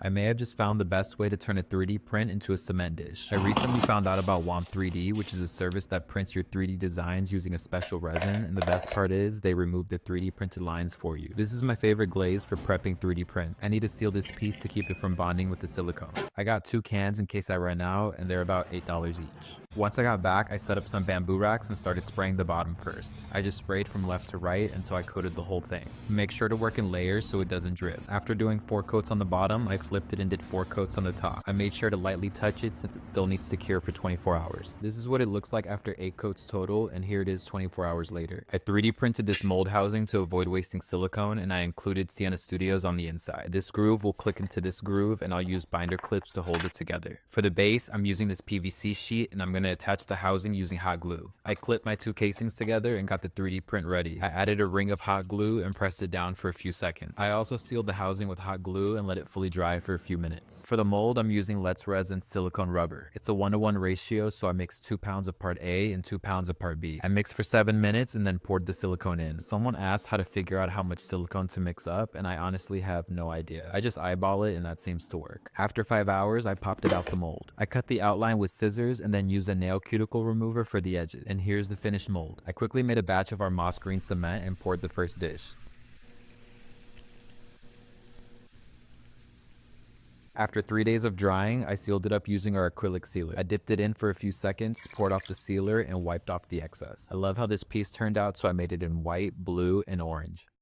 I may have just found the best way to turn a 3D print into a cement dish. I recently found out about Womp 3D, which is a service that prints your 3D designs using a special resin, and the best part is they remove the 3D printed lines for you. This is my favorite glaze for prepping 3D prints. I need to seal this piece to keep it from bonding with the silicone. I got 2 cans in case I run out, and they're about $8 each. Once I got back, I set up some bamboo racks and started spraying the bottom first. I just sprayed from left to right until I coated the whole thing. Make sure to work in layers so it doesn't drip. After doing 4 coats on the bottom, I flipped it and did 4 coats on the top. I made sure to lightly touch it since it still needs to cure for 24 hours. This is what it looks like after 8 coats total, and here it is 24 hours later. I 3D printed this mold housing to avoid wasting silicone, and I included Sienna Studios on the inside. This groove will click into this groove, and I'll use binder clips to hold it together. For the base, I'm using this PVC sheet, and I'm going to attach the housing using hot glue. I clipped my 2 casings together and got the 3D print ready. I added a ring of hot glue and pressed it down for a few seconds. I also sealed the housing with hot glue and let it fully dry for a few minutes. For the mold, I'm using Let's Resin silicone rubber. It's a 1:1 ratio, so I mixed 2 pounds of part A and 2 pounds of part B. I mixed for 7 minutes and then poured the silicone in. Someone asked how to figure out how much silicone to mix up, and I honestly have no idea. I just eyeball it and that seems to work. After 5 hours, I popped it out the mold. I cut the outline with scissors and then used a nail cuticle remover for the edges. And here's the finished mold. I quickly made a batch of our moss green cement and poured the first dish. After 3 days of drying, I sealed it up using our acrylic sealer. I dipped it in for a few seconds, poured off the sealer, and wiped off the excess. I love how this piece turned out, so I made it in white, blue, and orange.